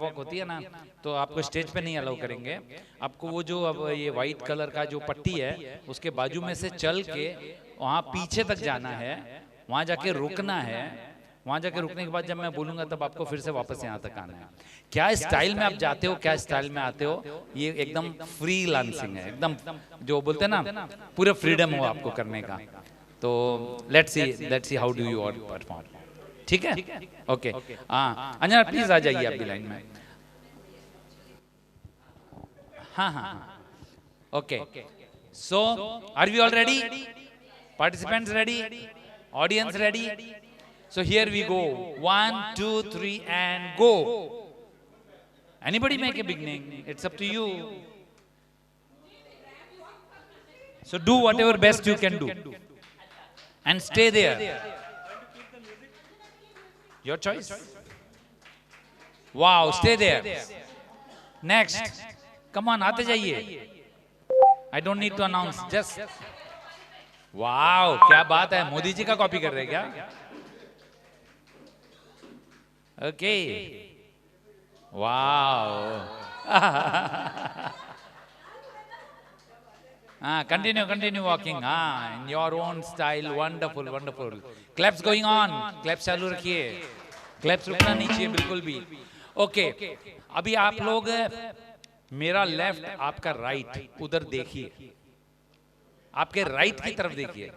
Walk होती है ना, तो आपको स्टेज पे नहीं अलाउ करेंगे। आपको वो जो अब ये व्हाइट कलर का जो पट्टी है उसके बाजू में से चल के वहाँ पीछे तक जाना है, वहाँ जाके रुकना है। वहाँ जाके रुकने के बाद जब मैं बोलूंगा तब आपको फिर से वापस यहाँ तक आना है। क्या स्टाइल में आप जाते हो, क्या स्टाइल में आते हो, ये एकदम फ्री लांसिंग है, एकदम जो बोलते हैं ना पूरे फ्रीडम हो आपको करने का। तो let's see how do you all perform. ठीक है, ओके। हाँ अंजना प्लीज आ जाइए आप भी लाइन में। हाँ हाँ okay. So are we all ready? Participants ready? Audience ready? So here we go. 1, 2, 3 and go. Anybody make a beginning? It's up to you. So do whatever best you can do. And stay there. Your choice. Wow, stay there. Next. Come on, आते जाइए. I don't need to announce. Just. Wow, क्या बात है, मोदी जी का copy कर रहे हैं क्या? Okay. Wow. Continue walking. In your own style. Wonderful, wonderful. Claps going on. Claps चालू रखिए. Claps रुकना नहीं चाहिए बिल्कुल भी. Okay. अभी आप लोग मेरा लेफ्ट, आपका राइट उधर देखिए. आपके राइट की तरफ देखिए.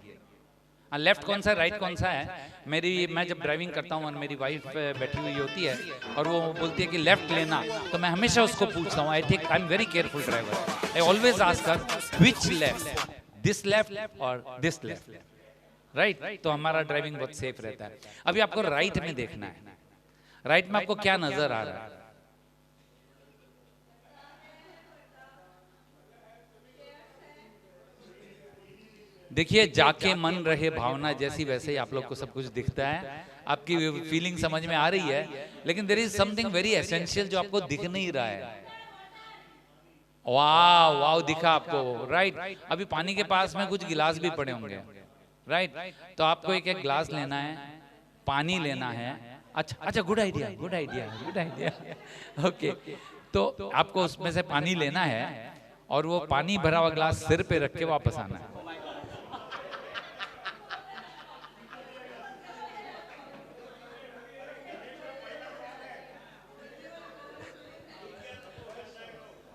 लेफ्ट कौन सा है, राइट कौन सा है? मैं जब ड्राइविंग करता हूँ और मेरी वाइफ बैठी हुई होती है और वो बोलती है कि लेफ्ट लेना, तो मैं हमेशा उसको पूछता हूँ. I am very careful driver. I always ask her which left, this left और दिस लेफ्ट, राइट? तो हमारा ड्राइविंग बहुत सेफ रहता है. अभी आपको राइट में देखना है. राइट में आपको क्या नजर आ रहा है? देखिए, जाके मन रहे भावना जैसी वैसे ही आप लोग को सब कुछ दिखता है. आपकी फीलिंग समझ में आ रही है, लेकिन there is something very essential जो आपको दिख नहीं रहा है. वाह वाह, दिखा आपको, राइट? अभी पानी के पास में कुछ गिलास भी पड़े होंगे, राइट? तो आपको एक एक गिलास लेना है, पानी लेना है. अच्छा, good idea, good idea, good idea. Okay, तो आपको उसमें से पानी लेना है और वो पानी भरा हुआ गिलास सिर पे रख के वापस आना है.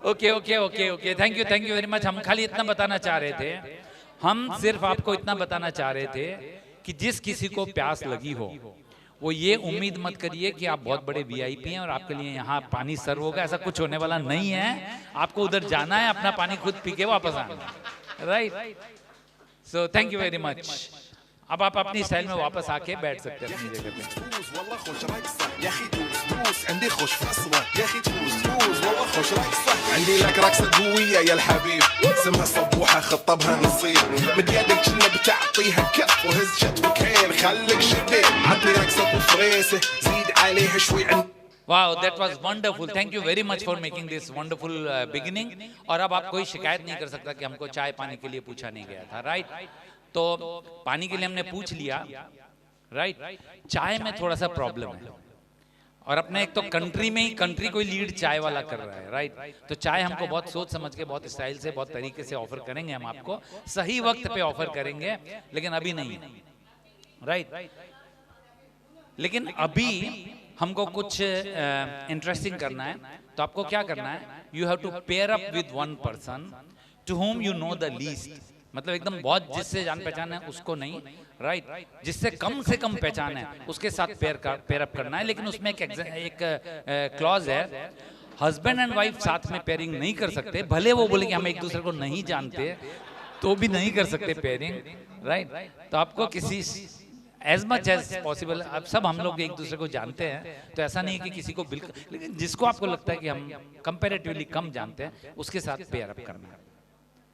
Okay, thank you very much. हम खाली इतना बताना चाह रहे थे, हम सिर्फ आपको इतना बताना चाह रहे थे कि जिस किसी को प्यास लगी हो वो ये उम्मीद मत करिए कि आप बहुत बड़े वीआईपी हैं और आपके लिए यहाँ पानी सर्व होगा. ऐसा कुछ होने वाला नहीं है. आपको उधर जाना है, अपना पानी खुद पी के वापस आना है, right? So thank you very much. अब आप अपनी स्टाइल में वापस आके बैठ सकते हैं अपनी जगह पे. عندي خوش في الصباح يا اخي تفوز والله خوش رايك صح. عندي لك رقصه قويه يا الحبيب سمها صبوحه خطبها نصيب من يدك كنا بتعطيها كف وهز شتفك هين خليك شديد عطني رقصه بفريسه زيد عليها شوي. Wow, that was wonderful. Thank you very much for making this wonderful beginning. और अब आप कोई शिकायत नहीं कर सकता कि हमको चाय पानी के लिए पूछा नहीं गया था, राइट? तो पानी के लिए हमने पूछ लिया, राइट? चाय में थोड़ा सा प्रॉब्लम है और अपने एक तो कंट्री में ही कंट्री कोई लीड चाय वाला कर रहा है, राइट? तो चाय हमको बहुत सोच समझ के, बहुत स्टाइल से, बहुत तरीके से ऑफर करेंगे. हम आपको सही वक्त पे ऑफर करेंगे, लेकिन अभी नहीं, राइट? लेकिन अभी हमको कुछ इंटरेस्टिंग करना है. तो आपको क्या करना है? You have to pair up with one person to whom you know the least. मतलब एकदम बहुत जिससे जान पहचान है उसको नहीं, राइट? जिससे कम से कम पहचान है उसके साथ पेयर अप करना है. लेकिन उसमें एक क्लॉज है, हस्बैंड एंड वाइफ साथ में पेयरिंग नहीं कर सकते. भले वो बोले कि हम एक दूसरे को नहीं जानते तो भी नहीं कर सकते पेयरिंग, राइट? तो आपको किसी एज मच एज पॉसिबल, अब सब हम लोग एक दूसरे को जानते हैं, तो ऐसा नहीं है कि किसी को बिल्कुल, लेकिन जिसको आपको लगता है कि हम कंपैरेटिवली कम जानते हैं उसके साथ पेयर अप करना है.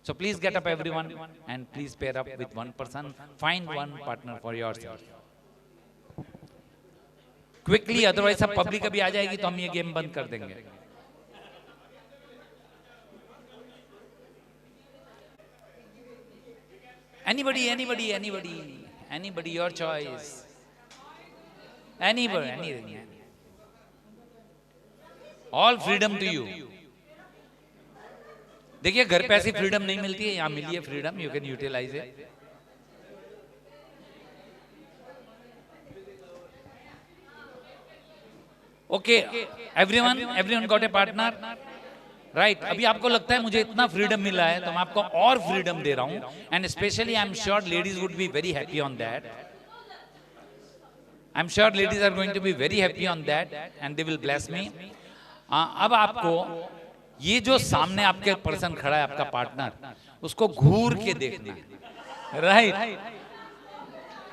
So please get up everyone and please pair up with one person. Find one partner for yourself. Quickly, otherwise सब पब्लिक अभी आ जाएगी तो हम ये गेम बंद कर देंगे. Anybody, your choice. Anybody. All freedom to you. देखिए घर पे ऐसी फ्रीडम नहीं मिलती है, यहां मिली है freedom, you can utilise it. Okay, everyone got a partner, right. अभी आपको लगता है मुझे इतना फ्रीडम मिला है, तो मैं आपको और फ्रीडम दे रहा हूं, and especially I am sure ladies would be very happy on that. I am sure ladies are going to be very happy on that and they will bless me. अब आपको ये जो सामने आपके पर्सन खड़ा है, आपका पार्टनर, उसको घूर के देखना है, राइट।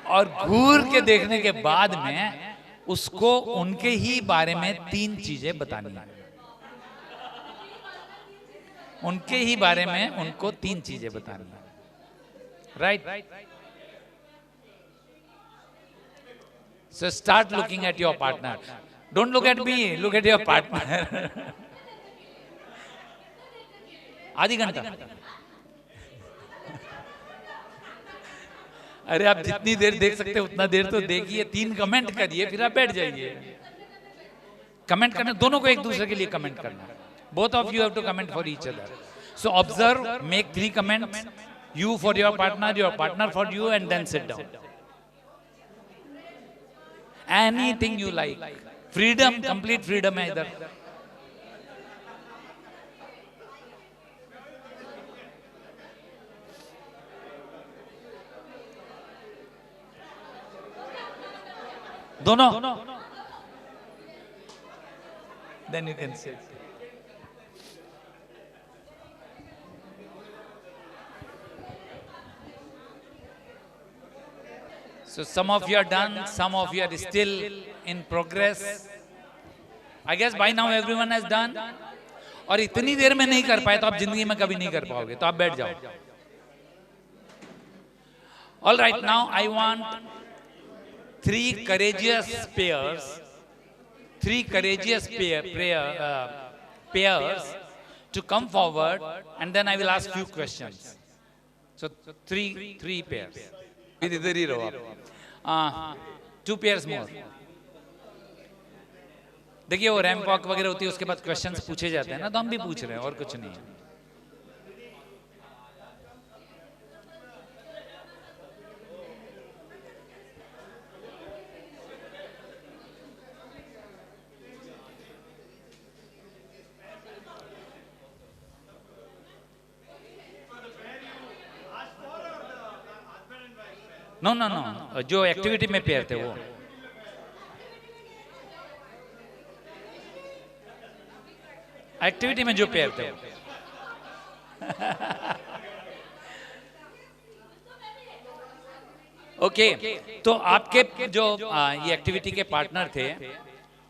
और घूर के देखने के बाद में उसको उनके ही बारे में 3 चीजें बतानी है। उनके ही बारे में उनको 3 चीजें बतानी है, right. So start looking at your partner. Don't look at me, look at your partner. आधी घंटा। अरे आप जितनी देर देख सकते हो उतना देर तो देखिए, 3 कमेंट करिए, फिर आप बैठ जाइए। कमेंट करना, दोनों को एक दूसरे के लिए कमेंट करना। Both of you have to comment for each other. So observe, make 3 comments. You for your partner for you, and then sit down. Anything you like. Freedom, complete freedom है इधर। दोनों। Then you can sit. So some of you are done, some of you are still in progress. I guess by now everyone has done. और इतनी देर में नहीं कर पाए तो आप जिंदगी में कभी नहीं कर पाओगे, तो आप बैठ जाओ। All right, now I want 3 courageous pairs, 3 courageous pairs to come forward, and then I will ask few questions. So 3 pairs. इधर ही रहो आप। 2 pairs more. देखिए वो रैंप वॉक वगैरह होती है, उसके बाद क्वेश्चंस पूछे जाते हैं ना, तो हम भी पूछ रहे हैं, और कुछ नहीं है। नो, जो एक्टिविटी में पेयर थे वो। एक्टिविटी में जो पेयर थे। ओके, तो आपके जो ये एक्टिविटी के पार्टनर थे,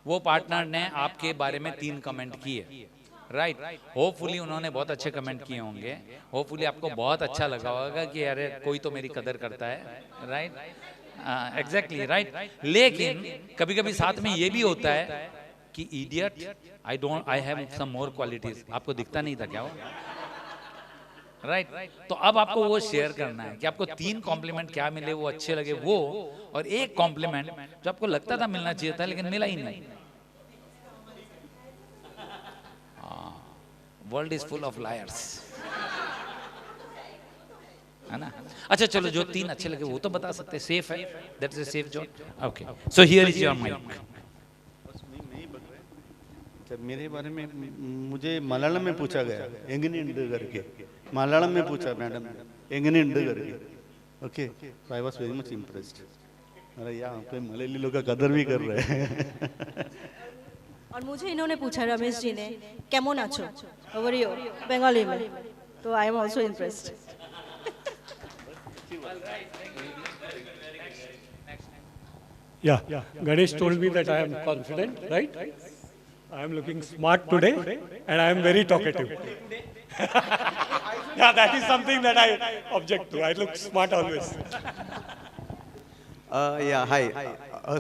वो पार्टनर ने आपके बारे में 3 कमेंट किए, राइट। होपफुली उन्होंने बहुत अच्छे कमेंट किए होंगे, होपफुली आपको बहुत अच्छा लगा होगा कि अरे कोई तो मेरी कदर करता है, राइट। Exactly, right. लेकिन कभी कभी साथ में ये भी होता है कि idiot, I have some more qualities. आपको दिखता नहीं था क्या वो, राइट। तो अब आपको वो शेयर करना है कि आपको 3 कॉम्प्लीमेंट क्या मिले, वो अच्छे लगे वो, और 1 कॉम्प्लीमेंट जो आपको लगता था मिलना चाहिए था लेकिन मिला ही नहीं। World is full of lawyers, है ना। अच्छा चलो, जो 3 अच्छे लगे वो तो बता सकते, सेफ है, that is a safe zone. Okay, so here is your mic. मेरे बारे में मुझे मलयालम में पूछा गया, एंगनिंड करके मलयालम में पूछा मैडम, एंगनिंड करके। Okay, I was very much impressed. अरे यहाँ पे मलयाली लोग का कदर भी कर रहे हैं। और मुझे इन्होंने पूछा, रमेश जी ने, केमन आछो, हाउ आर यू, बंगाली में, तो I am also impressed. Yeah, Ganesh told me that I am confident, right? I am looking smart today, and I am very talkative. Yeah, that is something that I object to. I look smart always. Yeah, hi.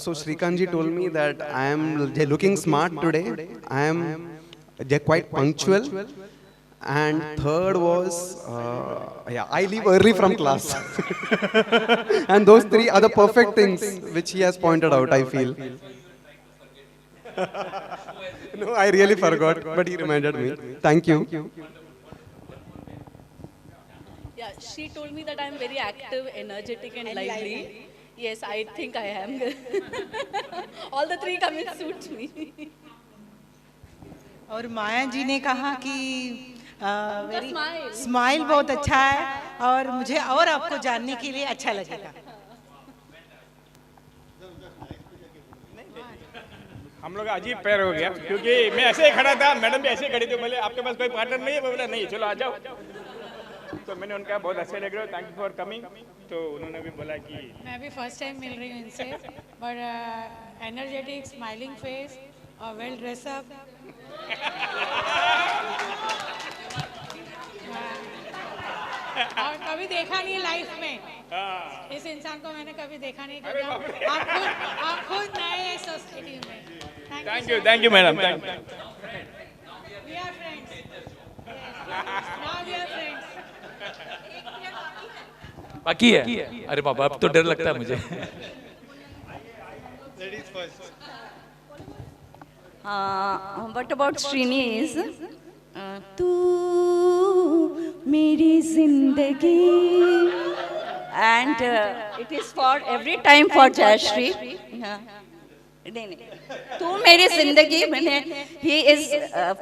So Srikanth ji told me that I am looking smart today. I am quite punctual. And third was, yeah, I leave early from class. And those 3 are the perfect things which he has pointed out, I feel. No, I really forgot, but he reminded me. Thank you. Yeah, she told me that I'm very active, energetic, and lively. Yes, I think I am. All the three comments suit me. और माया जी ने कहा कि smile. Smile बहुत अच्छा है और मुझे और आपको जानने के लिए अच्छा लगेगा. हम लोग अजीब पैर हो गया क्योंकि मैं ऐसे ही खड़ा था, मैडम भी ऐसे ही खड़ी थी, बोले आपके पास कोई पार्टनर नहीं है, मैं बोला नहीं चलो आ जाओ. तो मैंने उनका बहुत अच्छे लग रहे हो, थैंक यू फॉर कमिंग. तो उन्होंने भी बोला कि मैं भी फर्स्ट टाइम मिल रही हूँ इनसे, बट एनर्जेटिक, स्माइलिंग फेस और वेल ड्रेसअप. और कभी देखा नहीं लाइफ में, इस इंसान को मैंने कभी देखा नहीं. आप खुद नए हैं सोसाइटी में. Thank you madam. We are friends. Now we are friends. बाकी है. अरे बाबा अब तो डर लगता है मुझे. What about Srini is तू मेरी जिंदगी and it is for every time for Jayashri. नहीं तू मेरी जिंदगी मैंने he is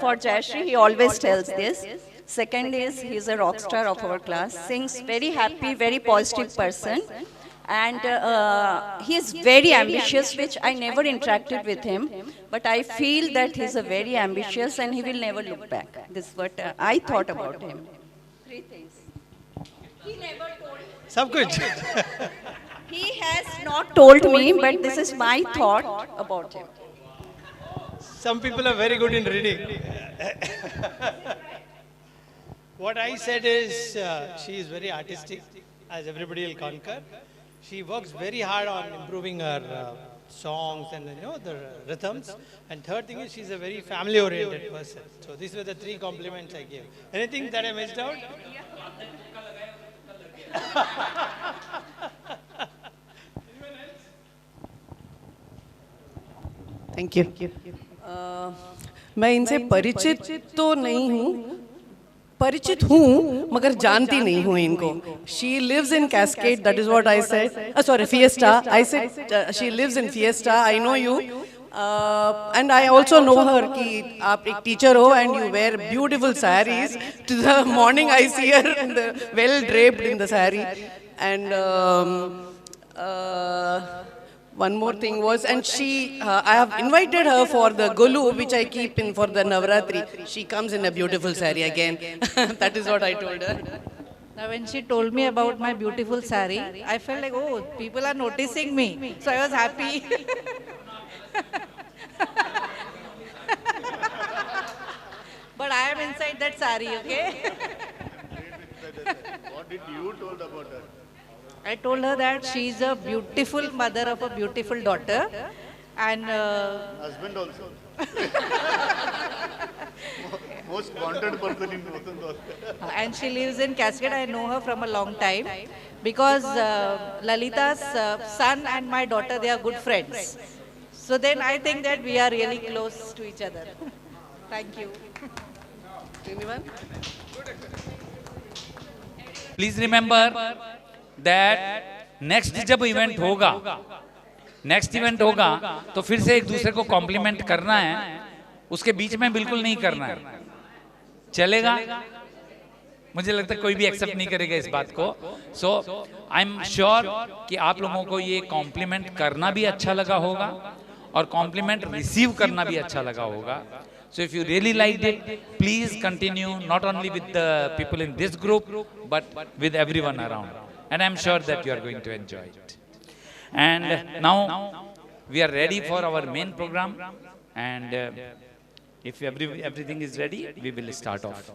for Jayashri, he always tells this. Second is he is a rock star of our class, sings very happy, very positive person, and he is very ambitious, which I never interacted with him, but I feel that he is a very ambitious and he will never look back. This is what I thought about him. Three things. He never told me. सब कुछ. He has not told me, but this is my thought about him. Some people are very good in reading. What I said is she is very artistic, as everybody will concur. She works very hard on improving her songs and the rhythms. And third thing is she's a very family-oriented person. So these were the three compliments I gave. Anything that I missed out? Thank you. मैं इनसे परिचित तो नहीं हूँ, परिचित हूँ मगर जानती नहीं हूँ इनको. She lives in Cascade, that is what I said. Sorry, Fiesta. I said she lives in Fiesta. I know you and I also know her कि आप एक टीचर हो and you wear beautiful sarees. To the morning I see her in the well draped in the saree. And one more thing was, and she, I have invited her for the Golu, which I keep in for the Navratri. She comes in a beautiful saree again. That is what I told her. Now when she told me about my beautiful saree, I felt like, oh, people are noticing me. So I was happy. But I am inside that saree, okay? What did you told about her? I told her that she is a beautiful mother of a beautiful daughter, and Husband also. Most wanted person in Vasant. and she lives in Cascade. I know her from a long time because Lalita's son and my daughter, they are good friends. So then I think that we are really close to each other. Thank you. Anyone? Please remember that next जब event होगा तो फिर से एक दूसरे को complement करना है, उसके बीच में बिल्कुल नहीं करना है. चलेगा? मुझे लगता है कोई भी एक्सेप्ट नहीं करेगा इस बात को. सो आई एम श्योर कि आप लोगों को ये कॉम्प्लीमेंट करना भी अच्छा लगा होगा और कॉम्प्लीमेंट रिसीव करना भी अच्छा लगा होगा. So if you really liked it, please continue not only with the people in this group, but with everyone around. And I'm sure that you are going to enjoy it. And now we are ready for our main program. And if everything is ready, we will start off.